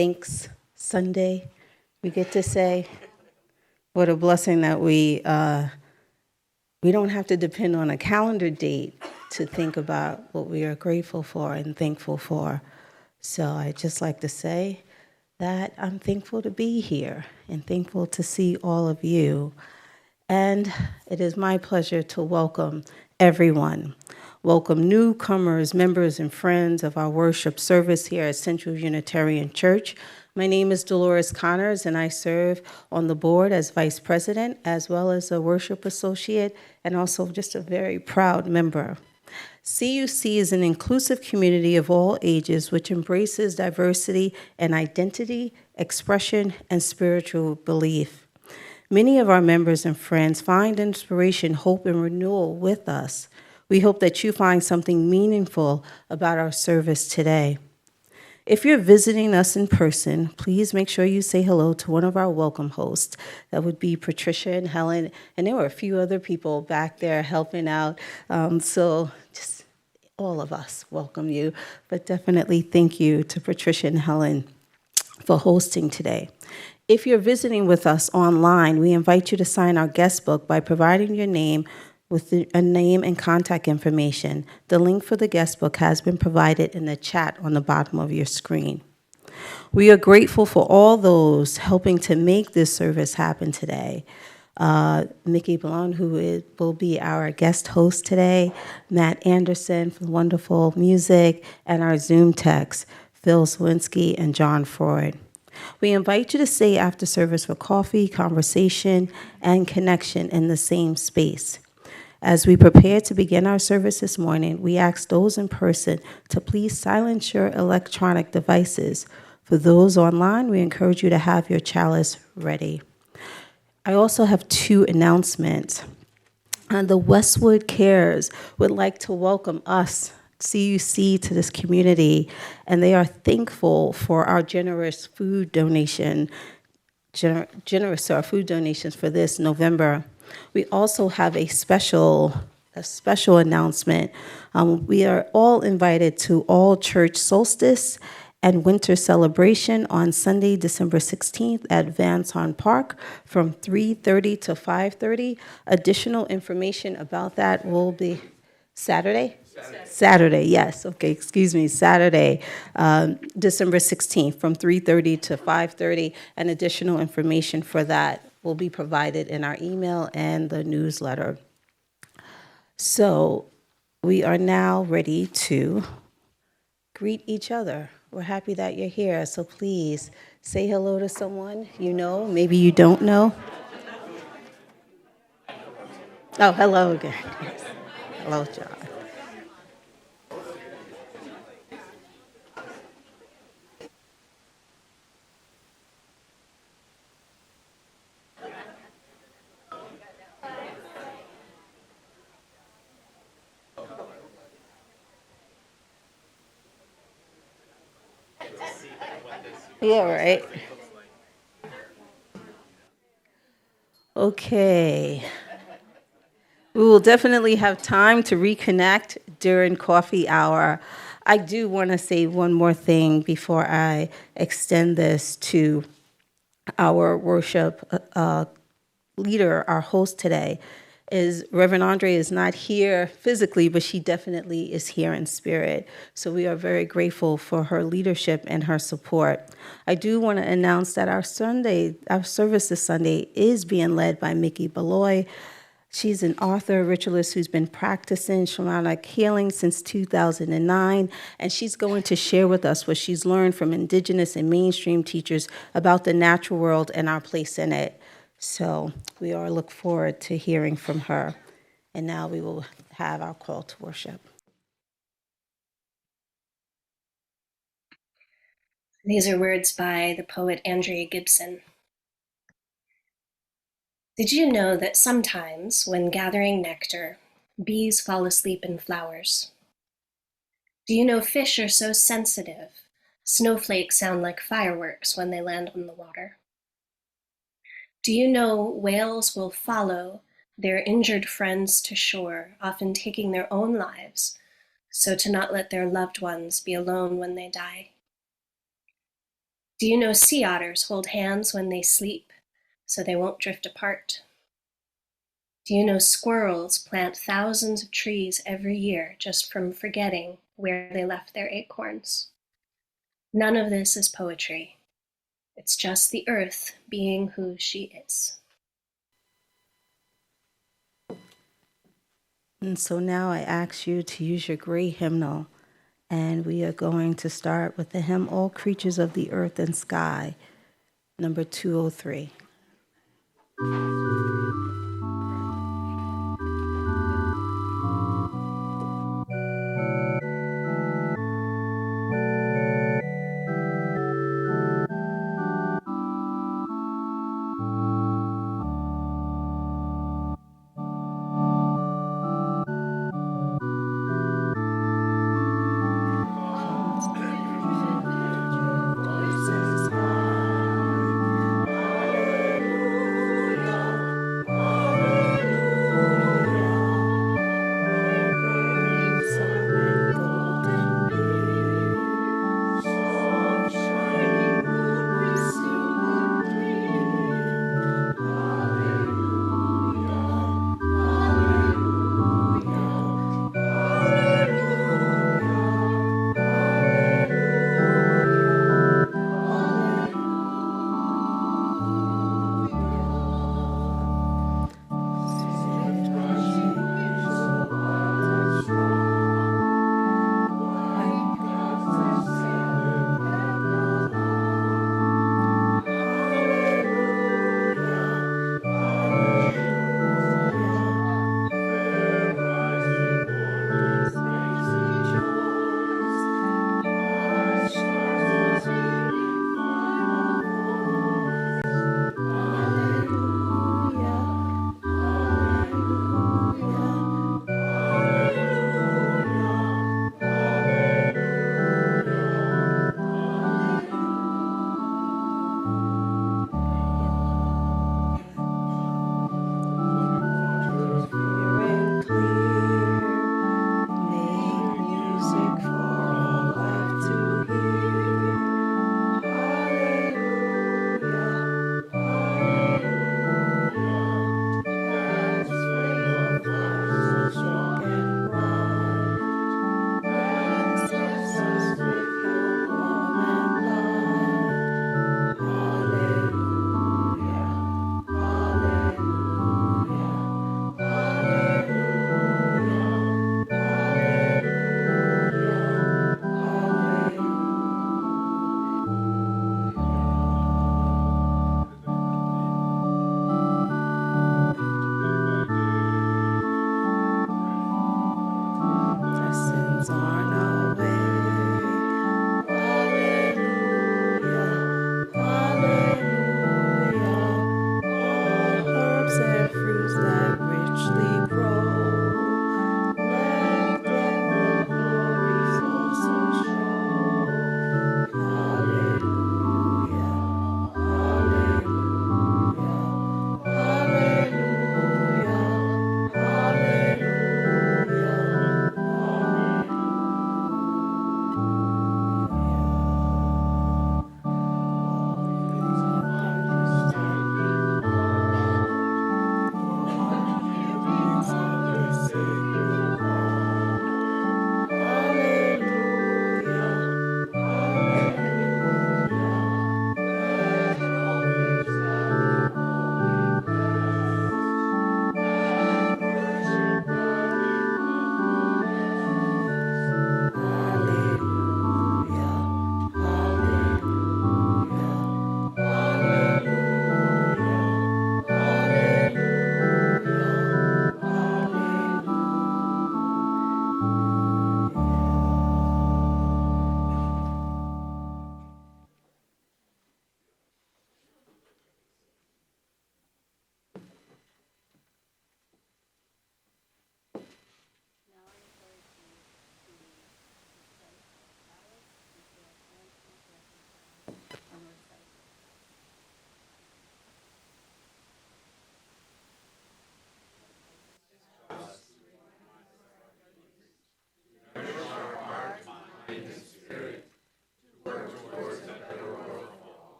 Thanks Sunday, we get to say. What a blessing that we don't have to depend on a calendar date to think about what we are grateful for and thankful for. So I'd just like to say that I'm thankful to be here and thankful to see all of you. And it is my pleasure to welcome everyone. Welcome newcomers, members, and friends of our worship service here at Central Unitarian Church. My name is Delores Connors, and I serve on the board as vice president, as well as a worship associate, and also just a very proud member. CUC is an inclusive community of all ages which embraces diversity and identity, expression, and spiritual belief. Many of our members and friends find inspiration, hope, and renewal with us. We hope that you find something meaningful about our service today. If you're visiting us in person, please make sure you say hello to one of our welcome hosts. That would be Patricia and Helen, and there were a few other people back there helping out. So just all of us welcome you, but definitely thank you to Patricia and Helen for hosting today. If you're visiting with us online, we invite you to sign our guest book by providing your name with a name and contact information. The link for the guest book has been provided in the chat on the bottom of your screen. We are grateful for all those helping to make this service happen today. Mikki Baloy, who will be our guest host today, Matt Anderson for wonderful music, and our Zoom techs, Phil Sosinsky and John Freund. We invite you to stay after service for coffee, conversation, and connection in the same space. As we prepare to begin our service this morning, we ask those in person to please silence your electronic devices. For those online, we encourage you to have your chalice ready. I also have two announcements. The Westwood Cares would like to welcome us, CUC, to this community, and they are thankful for our generous food donation, generous to our food donations for this November. We also have a special announcement. We are all invited to all church solstice and winter celebration on Sunday, December 16th at Van Horn Park from 3:30 to 5:30. Additional information about that will be Saturday? Saturday, yes. Okay, excuse me, Saturday, December 16th from 3:30 to 5:30, and additional information for that will be provided in our email and the newsletter. So we are now ready to greet each other. We're happy that you're here, so please say hello to someone you know, maybe you don't know. Oh, hello again. Yes. Hello, John. Yeah, right. Okay. We will definitely have time to reconnect during coffee hour. I do want to say one more thing before I extend this to our worship leader, our host today. Is Reverend Andre is not here physically, but she definitely is here in spirit. So we are very grateful for her leadership and her support. I do want to announce that our service this Sunday is being led by Mikki Baloy. She's an author, ritualist who's been practicing shamanic healing since 2009, and she's going to share with us what she's learned from indigenous and mainstream teachers about the natural world and our place in it. So we all look forward to hearing from her. And now we will have our call to worship. These are words by the poet Andrea Gibson. Did you know that sometimes, when gathering nectar, bees fall asleep in flowers? Do you know fish are so sensitive, snowflakes sound like fireworks when they land on the water? Do you know whales will follow their injured friends to shore, often taking their own lives, so to not let their loved ones be alone when they die? Do you know sea otters hold hands when they sleep so they won't drift apart? Do you know squirrels plant thousands of trees every year just from forgetting where they left their acorns? None of this is poetry. It's just the earth being who she is. And so now I ask you to use your great hymnal, and we are going to start with the hymn, All Creatures of the Earth and Sky, number 203.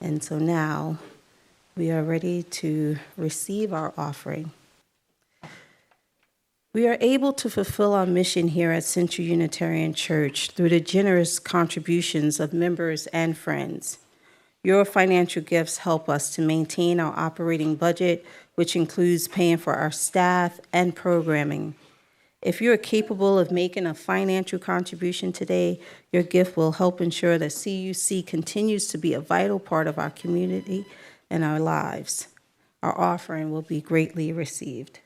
And so now we are ready to receive our offering. We are able to fulfill our mission here at Central Unitarian Church through the generous contributions of members and friends. Your financial gifts help us to maintain our operating budget, which includes paying for our staff and programming. If you are capable of making a financial contribution today, your gift will help ensure that CUC continues to be a vital part of our community and our lives. Our offering will be greatly received.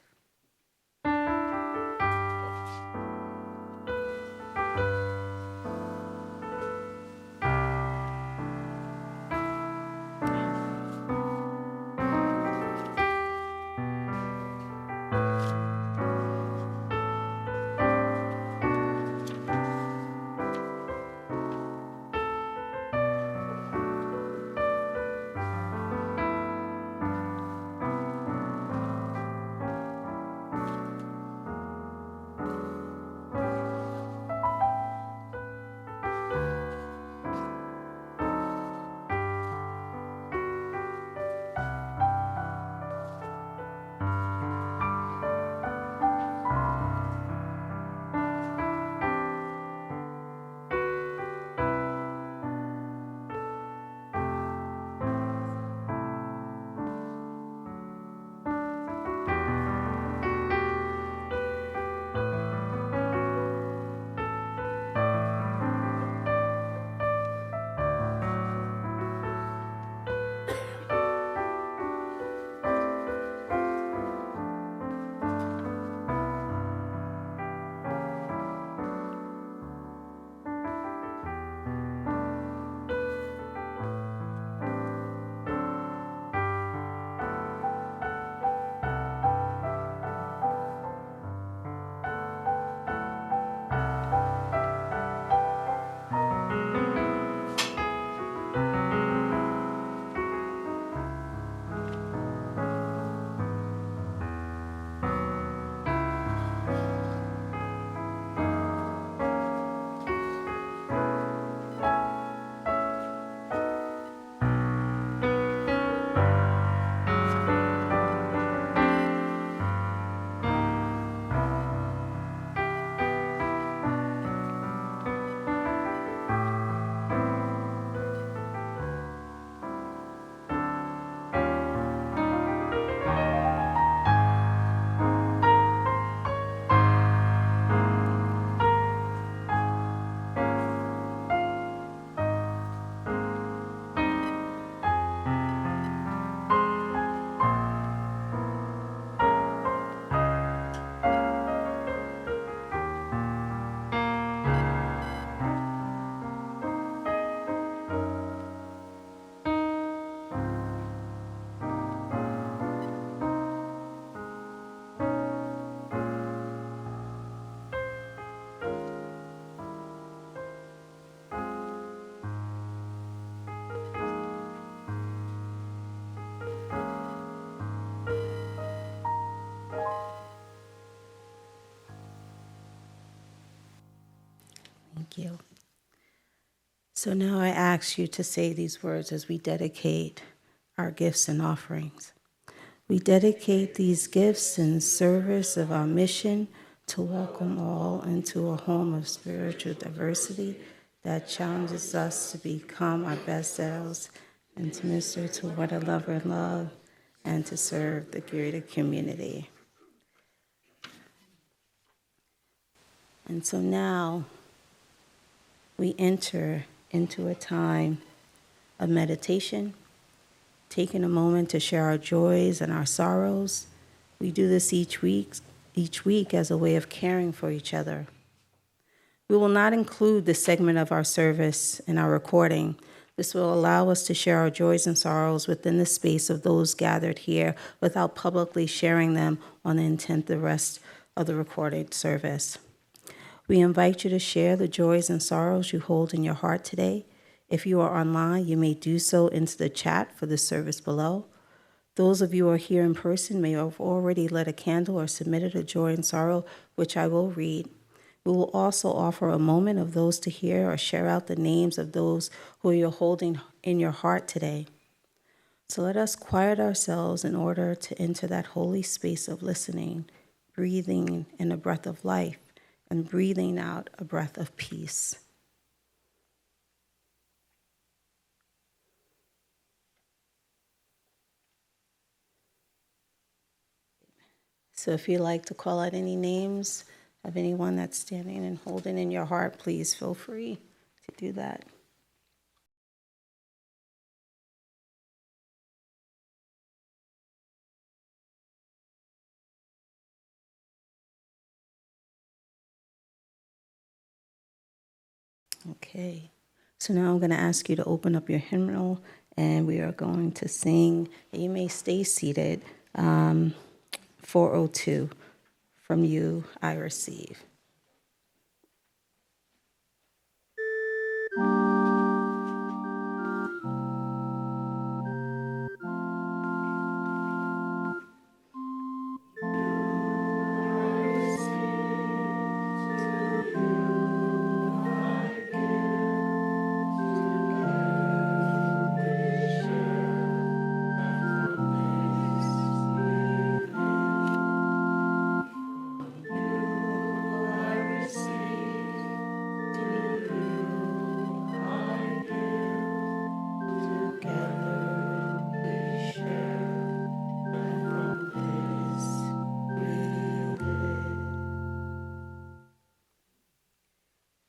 Thank you. So now I ask you to say these words as we dedicate our gifts and offerings. We dedicate these gifts in service of our mission to welcome all into a home of spiritual diversity that challenges us to become our best selves and to minister to one another in love and to serve the greater community. And so now we enter into a time of meditation, taking a moment to share our joys and our sorrows. We do this each week as a way of caring for each other. We will not include this segment of our service in our recording. This will allow us to share our joys and sorrows within the space of those gathered here without publicly sharing them on the intent of the rest of the recorded service. We invite you to share the joys and sorrows you hold in your heart today. If you are online, you may do so into the chat for the service below. Those of you who are here in person may have already lit a candle or submitted a joy and sorrow, which I will read. We will also offer a moment of those to hear or share out the names of those who you're holding in your heart today. So let us quiet ourselves in order to enter that holy space of listening, breathing in a breath of life and breathing out a breath of peace. So if you'd like to call out any names of anyone that's standing and holding in your heart, please feel free to do that. Okay, so now I'm going to ask you to open up your hymnal and we are going to sing, you may stay seated, 402, From You I Receive.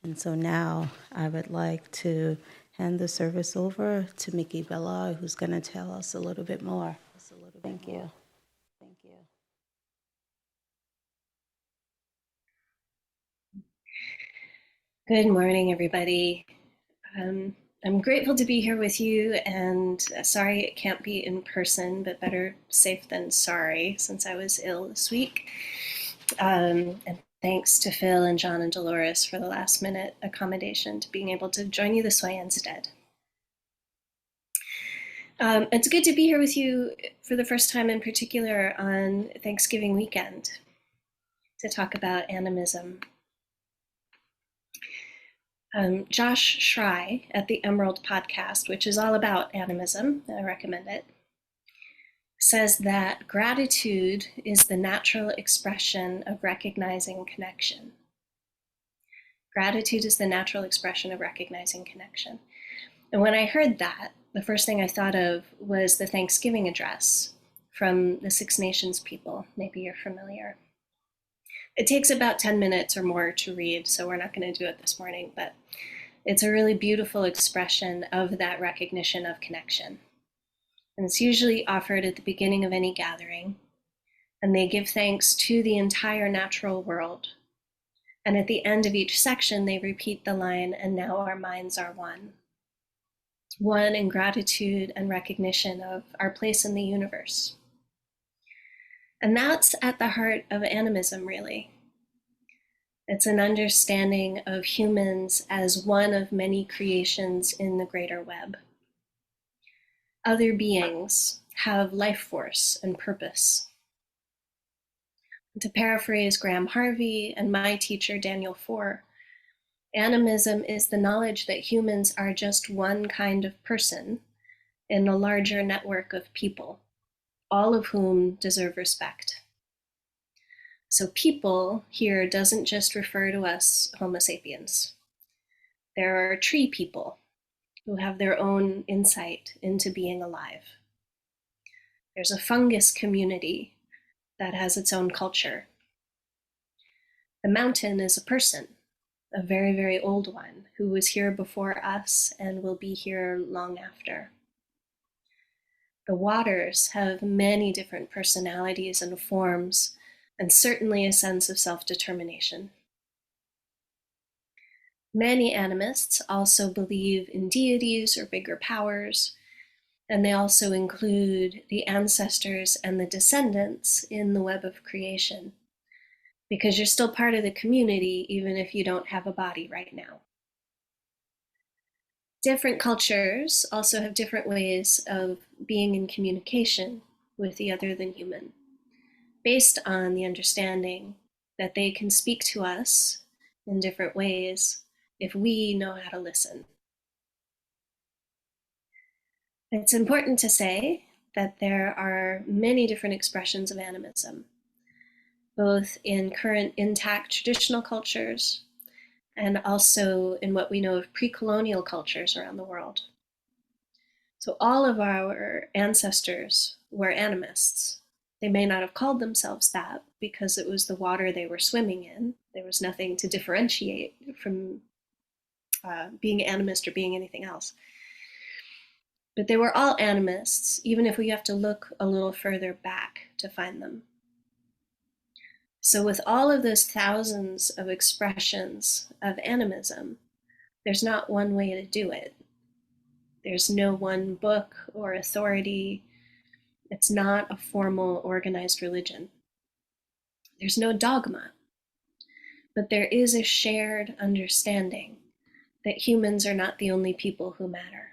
And so now I would like to hand the service over to Mikki Baloy, who's going to tell us a little bit more. Thank you. Thank you. Good morning, everybody. I'm grateful to be here with you, and sorry it can't be in person, but better safe than sorry since I was ill this week. And thanks to Phil and John and Delores for the last minute accommodation to being able to join you this way instead. It's good to be here with you for the first time in particular on Thanksgiving weekend to talk about animism. Josh Schrei at the Emerald podcast, which is all about animism, I recommend it, says that gratitude is the natural expression of recognizing connection. Gratitude is the natural expression of recognizing connection. And when I heard that, the first thing I thought of was the Thanksgiving address from the Six Nations people. Maybe you're familiar. It takes about 10 minutes or more to read, so we're not going to do it this morning, but it's a really beautiful expression of that recognition of connection. And it's usually offered at the beginning of any gathering, and they give thanks to the entire natural world. And at the end of each section, they repeat the line, and now our minds are one. One in gratitude and recognition of our place in the universe. And that's at the heart of animism, really. It's an understanding of humans as one of many creations in the greater web. Other beings have life force and purpose. To paraphrase Graham Harvey and my teacher, Daniel Four, animism is the knowledge that humans are just one kind of person in a larger network of people, all of whom deserve respect. So people here doesn't just refer to us Homo sapiens. There are tree people who have their own insight into being alive. There's a fungus community that has its own culture. The mountain is a person, a very, very old one, who was here before us and will be here long after. The waters have many different personalities and forms, and certainly a sense of self-determination. Many animists also believe in deities or bigger powers, and they also include the ancestors and the descendants in the web of creation, because you're still part of the community even if you don't have a body right now. Different cultures also have different ways of being in communication with the other than human, based on the understanding that they can speak to us in different ways if we know how to listen. It's important to say that there are many different expressions of animism, both in current intact traditional cultures and also in what we know of pre-colonial cultures around the world. So all of our ancestors were animists. They may not have called themselves that because it was the water they were swimming in. There was nothing to differentiate from being animist or being anything else. But they were all animists, even if we have to look a little further back to find them. So with all of those thousands of expressions of animism, there's not one way to do it. There's no one book or authority. It's not a formal, organized religion. There's no dogma, but there is a shared understanding that humans are not the only people who matter.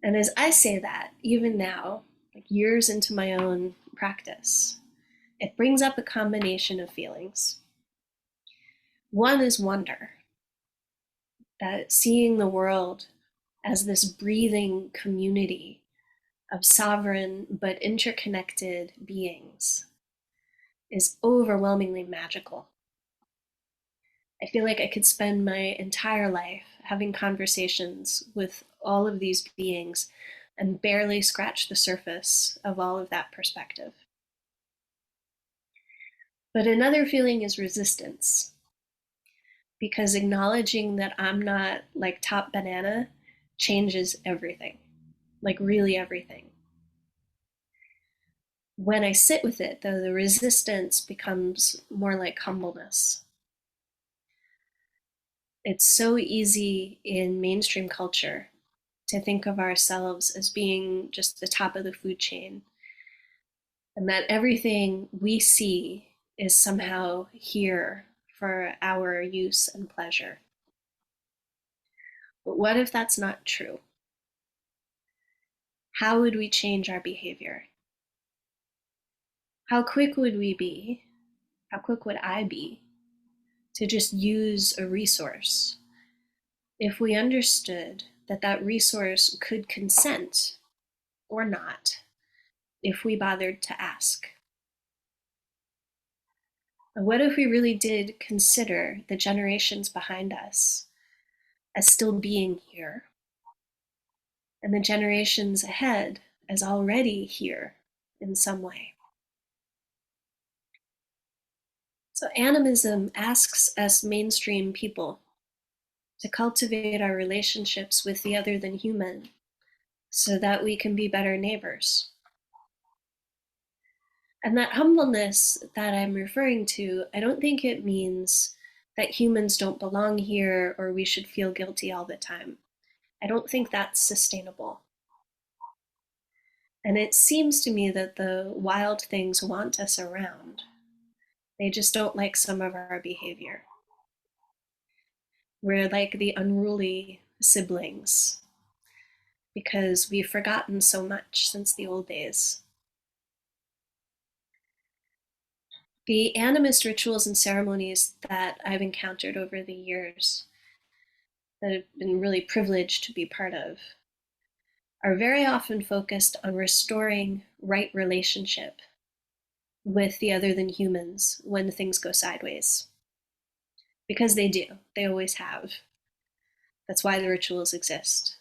And as I say that, even now, like years into my own practice, it brings up a combination of feelings. One is wonder, that seeing the world as this breathing community of sovereign but interconnected beings is overwhelmingly magical. I feel like I could spend my entire life having conversations with all of these beings and barely scratch the surface of all of that perspective. But another feeling is resistance, because acknowledging that I'm not like top banana changes everything, like really everything. When I sit with it, though, the resistance becomes more like humbleness. It's so easy in mainstream culture to think of ourselves as being just the top of the food chain, and that everything we see is somehow here for our use and pleasure. But what if that's not true? How would we change our behavior? How quick would we be? How quick would I be to just use a resource if we understood that that resource could consent or not if we bothered to ask? And what if we really did consider the generations behind us as still being here, and the generations ahead as already here in some way? So animism asks us mainstream people to cultivate our relationships with the other than human so that we can be better neighbors. And that humbleness that I'm referring to, I don't think it means that humans don't belong here or we should feel guilty all the time. I don't think that's sustainable. And it seems to me that the wild things want us around. They just don't like some of our behavior. We're like the unruly siblings because we've forgotten so much since the old days. The animist rituals and ceremonies that I've encountered over the years, that I've been really privileged to be part of, are very often focused on restoring right relationship with the other than humans when things go sideways. Because they do, they always have. That's why the rituals exist.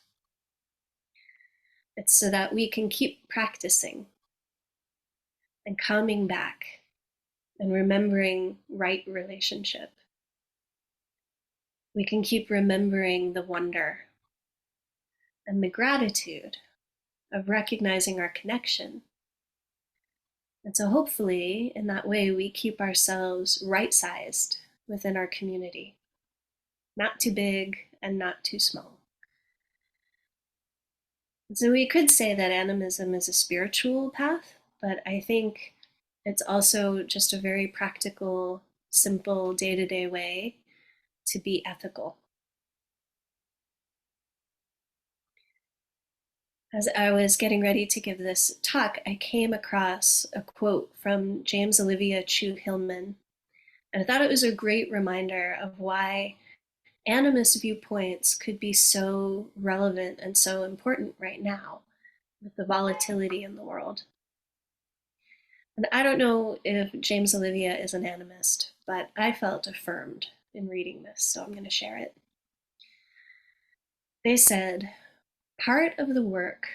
It's so that we can keep practicing and coming back and remembering right relationship. We can keep remembering the wonder and the gratitude of recognizing our connection. And so hopefully in that way we keep ourselves right-sized within our community, not too big and not too small. And so we could say that animism is a spiritual path, but I think it's also just a very practical, simple, day-to-day way to be ethical. As I was getting ready to give this talk, I came across a quote from James Olivia Chu Hillman, and I thought it was a great reminder of why animist viewpoints could be so relevant and so important right now, with the volatility in the world. And I don't know if James Olivia is an animist, but I felt affirmed in reading this, so I'm going to share it. They said, part of the work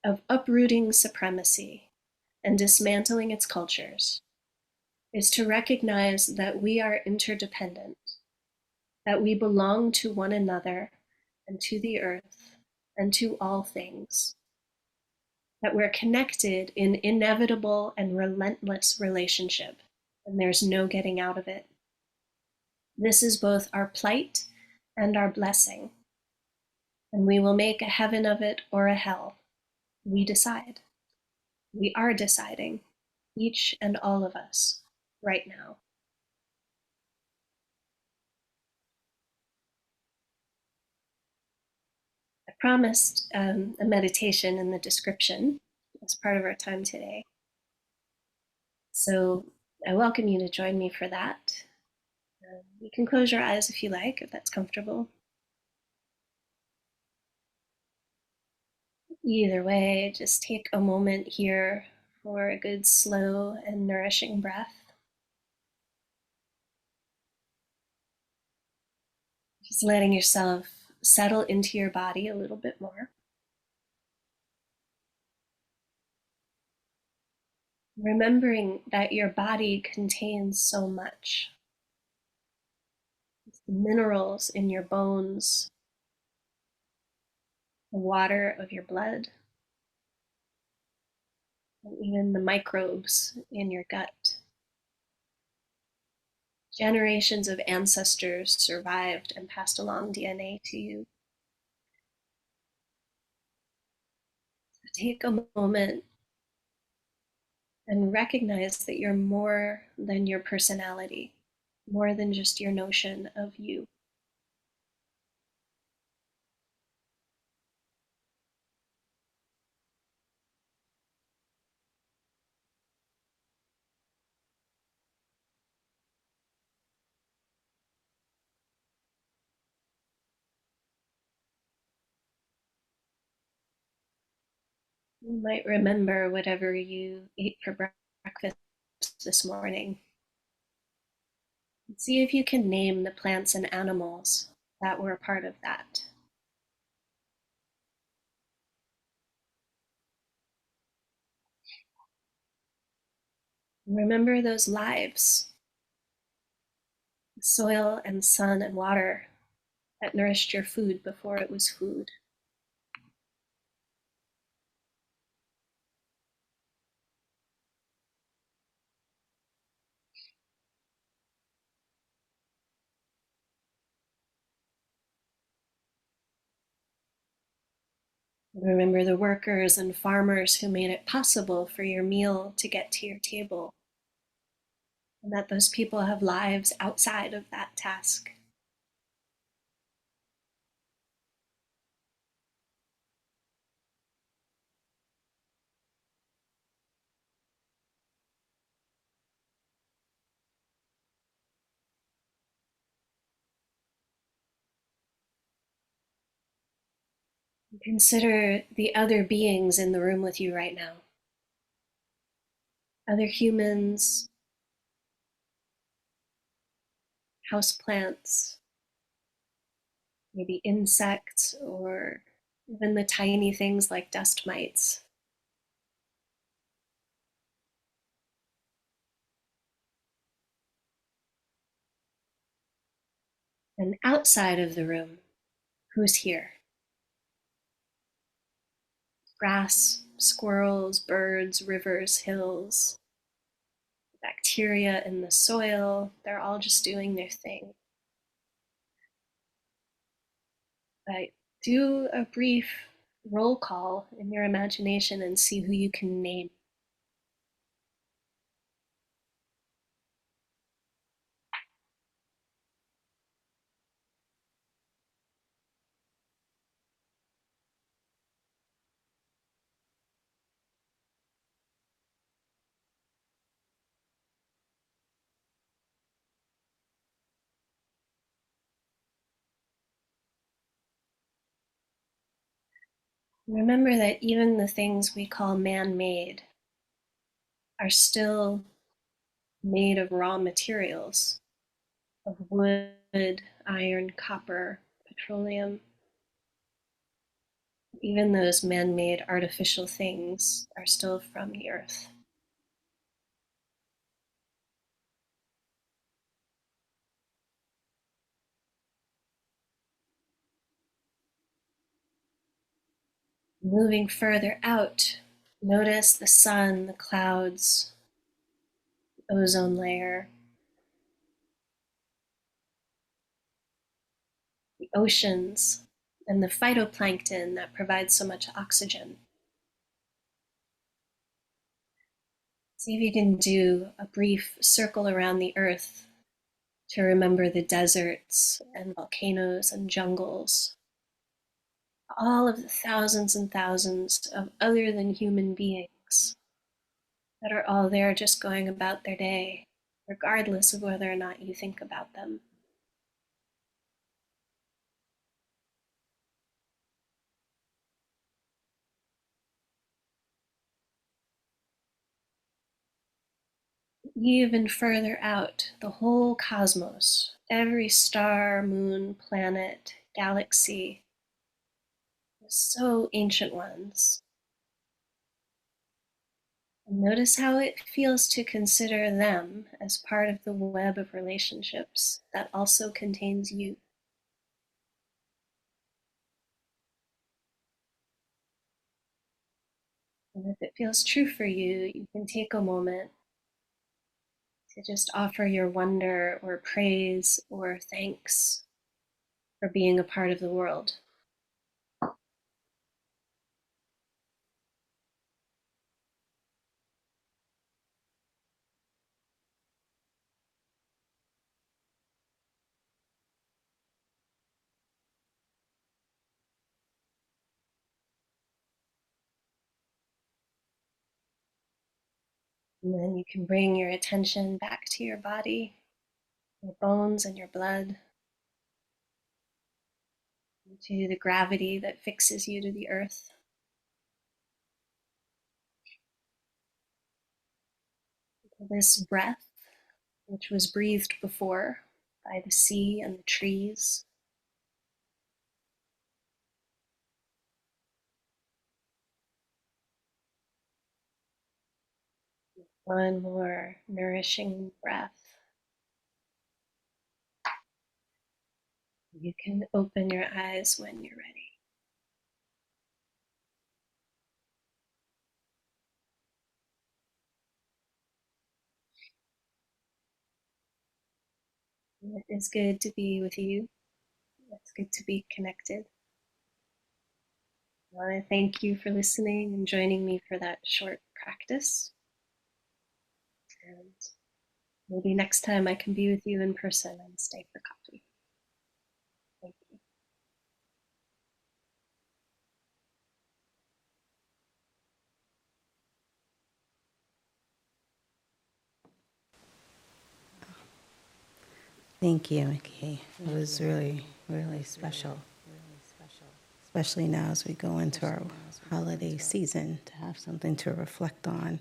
of uprooting supremacy and dismantling its cultures is to recognize that we are interdependent, that we belong to one another and to the earth and to all things, that we're connected in inevitable and relentless relationship, and there's no getting out of it. This is both our plight and our blessing, and we will make a heaven of it or a hell. We decide. We are deciding, each and all of us, right now. I promised a meditation in the description as part of our time today. So I welcome you to join me for that. You can close your eyes if you like, if that's comfortable. Either way, just take a moment here for a good, slow, and nourishing breath. Just letting yourself settle into your body a little bit more. Remembering that your body contains so much. It's the minerals in your bones, the water of your blood, and even the microbes in your gut. Generations of ancestors survived and passed along DNA to you. So take a moment and recognize that you're more than your personality, more than just your notion of you. You might remember whatever you ate for breakfast this morning. See if you can name the plants and animals that were a part of that. Remember those lives, the soil and sun and water that nourished your food before it was food. Remember the workers and farmers who made it possible for your meal to get to your table, and that those people have lives outside of that task. Consider the other beings in the room with you right now. Other humans, houseplants, maybe insects, or even the tiny things like dust mites. And outside of the room, who's here? Grass, squirrels, birds, rivers, hills, bacteria in the soil, they're all just doing their thing. But do a brief roll call in your imagination and see who you can name. Remember that even the things we call man-made are still made of raw materials, of wood, iron, copper, petroleum. Even those man-made artificial things are still from the earth. Moving further out, notice the sun, the clouds, the ozone layer, the oceans, and the phytoplankton that provides so much oxygen. See if you can do a brief circle around the earth to remember the deserts and volcanoes and jungles, all of the thousands and thousands of other than human beings that are all there just going about their day, regardless of whether or not you think about them. Even further out, the whole cosmos, every star, moon, planet, galaxy, so ancient ones. And notice how it feels to consider them as part of the web of relationships that also contains you. And if it feels true for you, you can take a moment to just offer your wonder or praise or thanks for being a part of the world. And then you can bring your attention back to your body, your bones and your blood, to the gravity that fixes you to the earth. This breath, which was breathed before by the sea and the trees, one more nourishing breath. You can open your eyes when you're ready. It is good to be with you. It's good to be connected. I want to thank you for listening and joining me for that short practice. And maybe next time I can be with you in person and stay for coffee. Thank you. Thank you, Mikki. It was really, really special, especially now as we go into our holiday season to have something to reflect on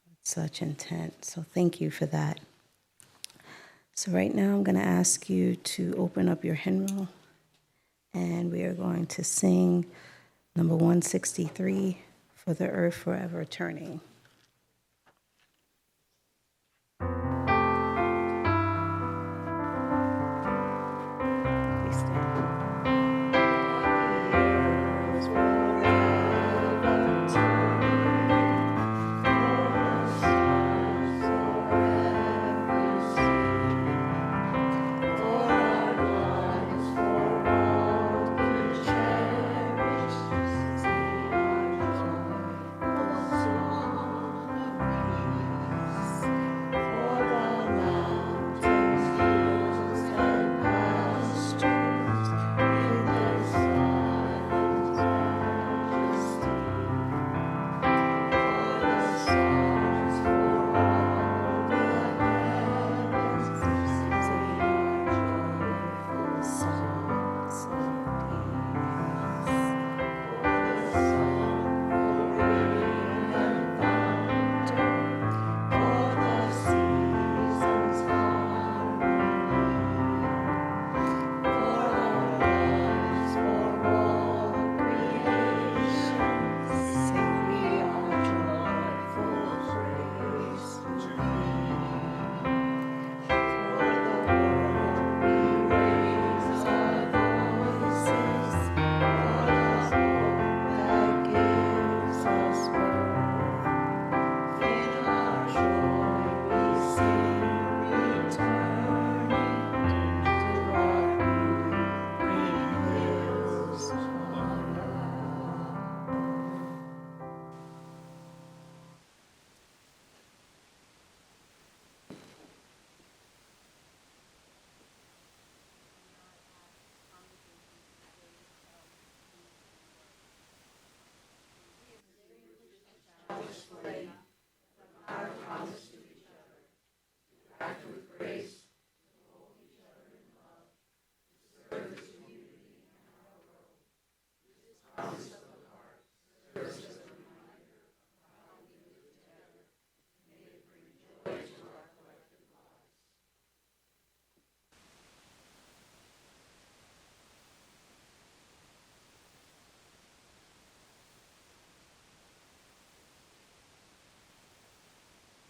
with such intent. So thank you for that. So right now I'm going to ask you to open up your hymnal, and we are going to sing number 163, For the Earth Forever Turning.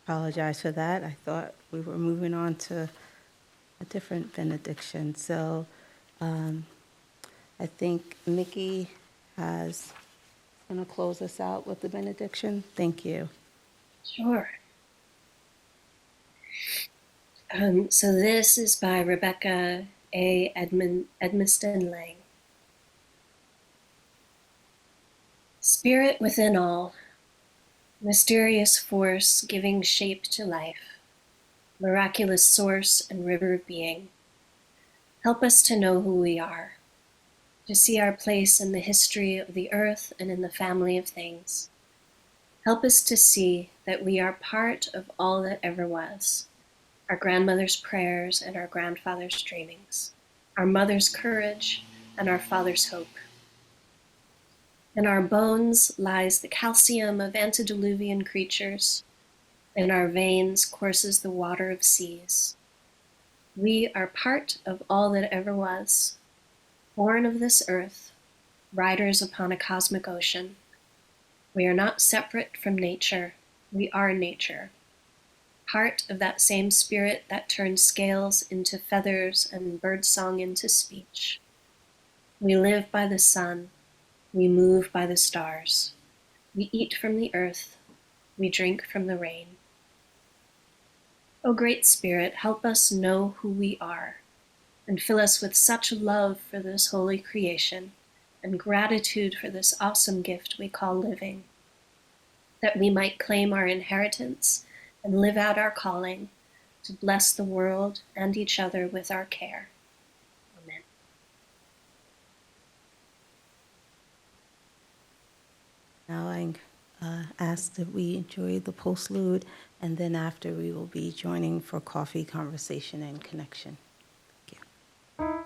Apologize for that. I thought we were moving on to a different benediction. So I think Mikki is going to close us out with the benediction. Thank you. Sure. So this is by Rebecca A. Edmiston Lang. Spirit within all, mysterious force giving shape to life, miraculous source and river of being, help us to know who we are, to see our place in the history of the earth and in the family of things. Help us to see that we are part of all that ever was, our grandmother's prayers and our grandfather's dreamings, our mother's courage and our father's hope. In our bones lies the calcium of antediluvian creatures. In our veins courses the water of seas. We are part of all that ever was, born of this earth, riders upon a cosmic ocean. We are not separate from nature. We are nature, part of that same spirit that turns scales into feathers and birdsong into speech. We live by the sun. We move by the stars. We eat from the earth. We drink from the rain. O great Spirit, help us know who we are, and fill us with such love for this holy creation and gratitude for this awesome gift we call living, that we might claim our inheritance and live out our calling to bless the world and each other with our care. Amen. Now I ask that we enjoy the postlude, and then after we will be joining for coffee, conversation, and connection. Thank you.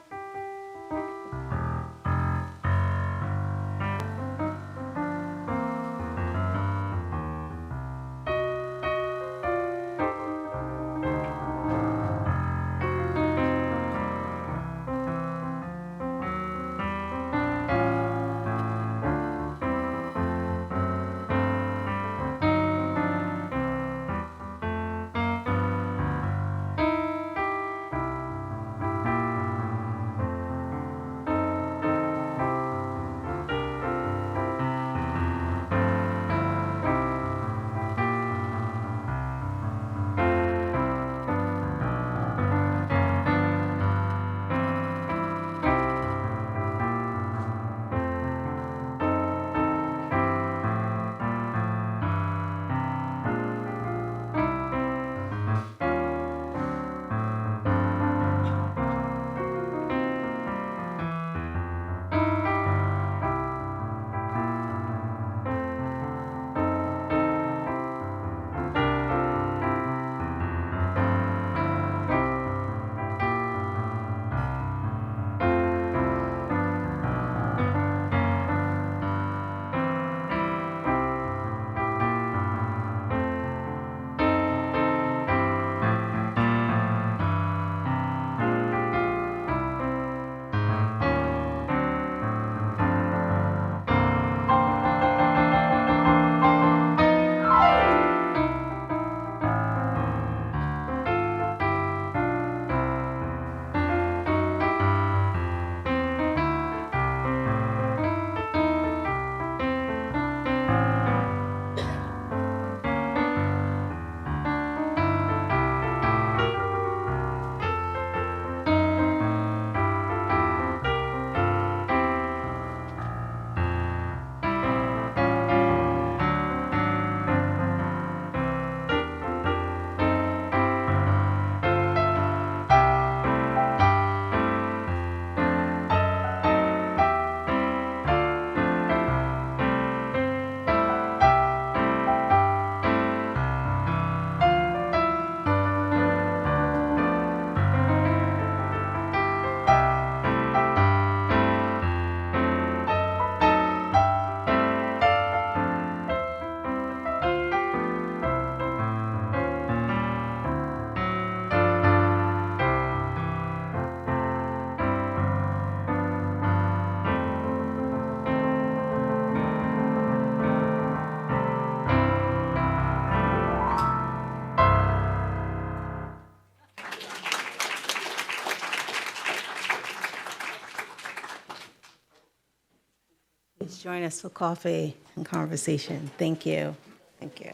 join us for coffee and conversation. Thank you. Thank you.